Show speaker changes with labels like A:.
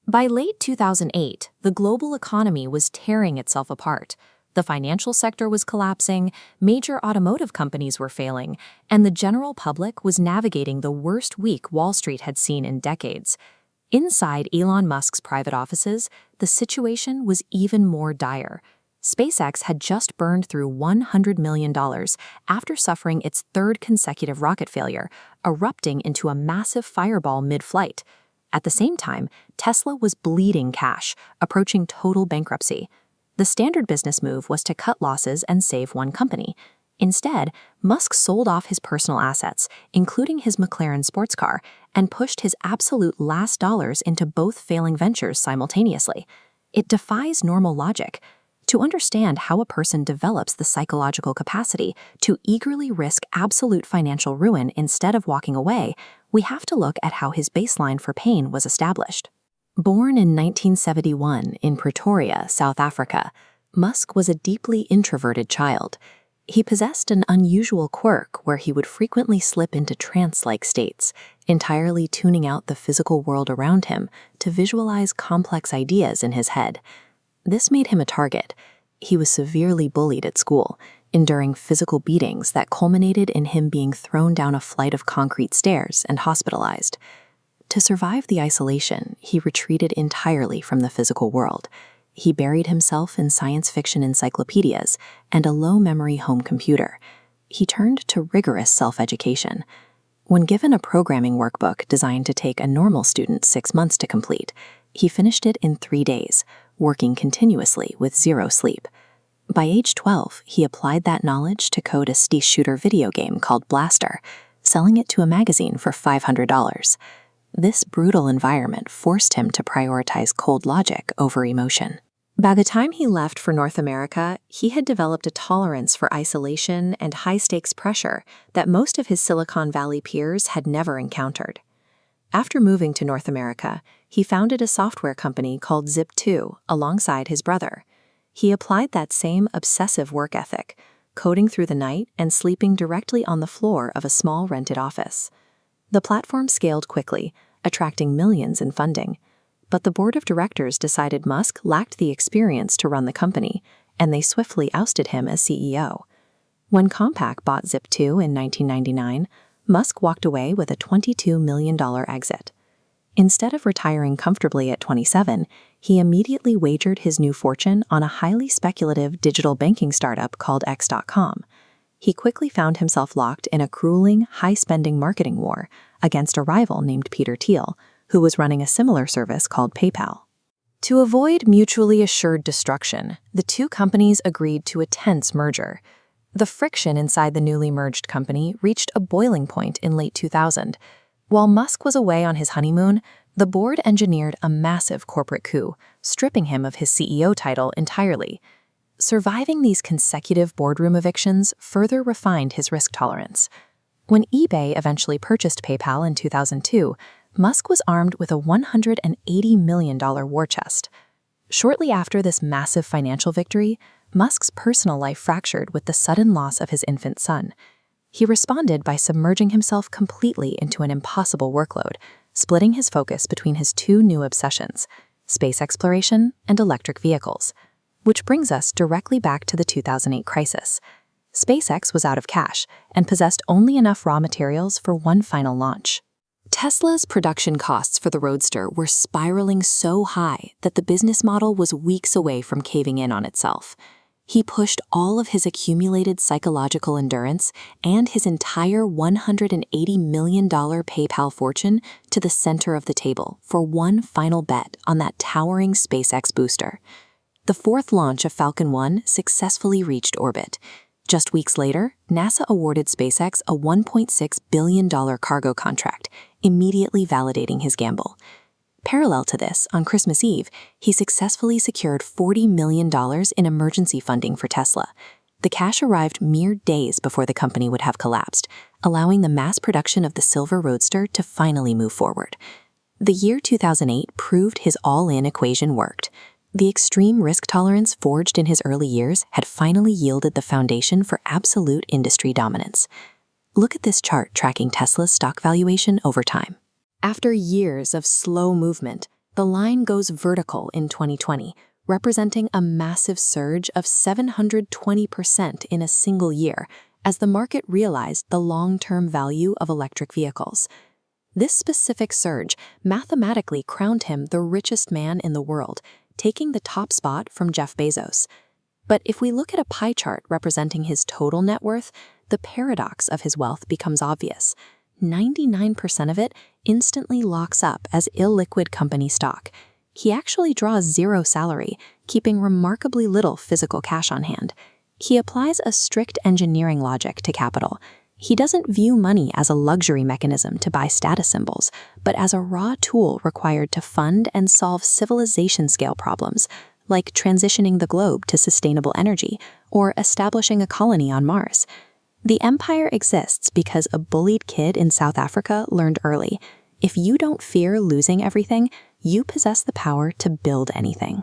A: By late 2008, the global economy was tearing itself apart. The financial sector was collapsing, major automotive companies were failing, and the general public was navigating the worst week Wall Street had seen in decades. Inside Elon Musk's private offices, the situation was even more dire. SpaceX had just burned through $100 million after suffering its third consecutive rocket failure, erupting into a massive fireball mid-flight. At the same time, Tesla was bleeding cash, approaching total bankruptcy. The standard business move was to cut losses and save one company. Instead, Musk sold off his personal assets, including his McLaren sports car, and pushed his absolute last dollars into both failing ventures simultaneously. It defies normal logic. To understand how a person develops the psychological capacity to eagerly risk absolute financial ruin instead of walking away, we have to look at how his baseline for pain was established. Born in 1971 in Pretoria, South Africa, Musk was a deeply introverted child. He possessed an unusual quirk where he would frequently slip into trance-like states, entirely tuning out the physical world around him to visualize complex ideas in his head. This made him a target. He was severely bullied at school, enduring physical beatings that culminated in him being thrown down a flight of concrete stairs and hospitalized. To survive the isolation, he retreated entirely from the physical world. He buried himself in science fiction encyclopedias and a low-memory home computer. He turned to rigorous self-education. When given a programming workbook designed to take a normal student 6 months to complete, he finished it in 3 days, working continuously with zero sleep. By age 12, he applied that knowledge to code a shooter video game called Blaster, selling it to a magazine for $500. This brutal environment forced him to prioritize cold logic over emotion. By the time he left for North America, he had developed a tolerance for isolation and high-stakes pressure that most of his Silicon Valley peers had never encountered. After moving to North America, he founded a software company called Zip2 alongside his brother. He applied that same obsessive work ethic, coding through the night and sleeping directly on the floor of a small rented office. The platform scaled quickly, attracting millions in funding. But the board of directors decided Musk lacked the experience to run the company, and they swiftly ousted him as CEO. When Compaq bought Zip2 in 1999, Musk walked away with a $22 million exit. Instead of retiring comfortably at 27, he immediately wagered his new fortune on a highly speculative digital banking startup called X.com. He quickly found himself locked in a grueling, high-spending marketing war against a rival named Peter Thiel, who was running a similar service called PayPal. To avoid mutually assured destruction, the two companies agreed to a tense merger. The friction inside the newly merged company reached a boiling point in late 2000. While Musk was away on his honeymoon, the board engineered a massive corporate coup, stripping him of his CEO title entirely. Surviving these consecutive boardroom evictions further refined his risk tolerance. When eBay eventually purchased PayPal in 2002, Musk was armed with a $180 million war chest. Shortly after this massive financial victory, Musk's personal life fractured with the sudden loss of his infant son. He responded by submerging himself completely into an impossible workload, splitting his focus between his two new obsessions, space exploration and electric vehicles. Which brings us directly back to the 2008 crisis. SpaceX was out of cash and possessed only enough raw materials for one final launch. Tesla's production costs for the Roadster were spiraling so high that the business model was weeks away from caving in on itself. He pushed all of his accumulated psychological endurance and his entire $180 million PayPal fortune to the center of the table for one final bet on that towering SpaceX booster. The fourth launch of Falcon 1 successfully reached orbit. Just weeks later, NASA awarded SpaceX a $1.6 billion cargo contract, immediately validating his gamble. Parallel to this, on Christmas Eve, he successfully secured $40 million in emergency funding for Tesla. The cash arrived mere days before the company would have collapsed, allowing the mass production of the Silver Roadster to finally move forward. The year 2008 proved his all-in equation worked. The extreme risk tolerance forged in his early years had finally yielded the foundation for absolute industry dominance. Look at this chart tracking Tesla's stock valuation over time. After years of slow movement, The line goes vertical in 2020, representing a massive surge of 720% in a single year, as the market realized the long-term value of electric vehicles. This specific surge mathematically crowned him the richest man in the world, taking the top spot from Jeff Bezos. But if we look at a pie chart representing his total net worth, the paradox of his wealth becomes obvious. 99% of it instantly locks up as illiquid company stock. He actually draws zero salary, keeping remarkably little physical cash on hand. He applies a strict engineering logic to capital. He doesn't view money as a luxury mechanism to buy status symbols, but as a raw tool required to fund and solve civilization-scale problems, like transitioning the globe to sustainable energy or establishing a colony on Mars. The empire exists because a bullied kid in South Africa learned early, if you don't fear losing everything, you possess the power to build anything.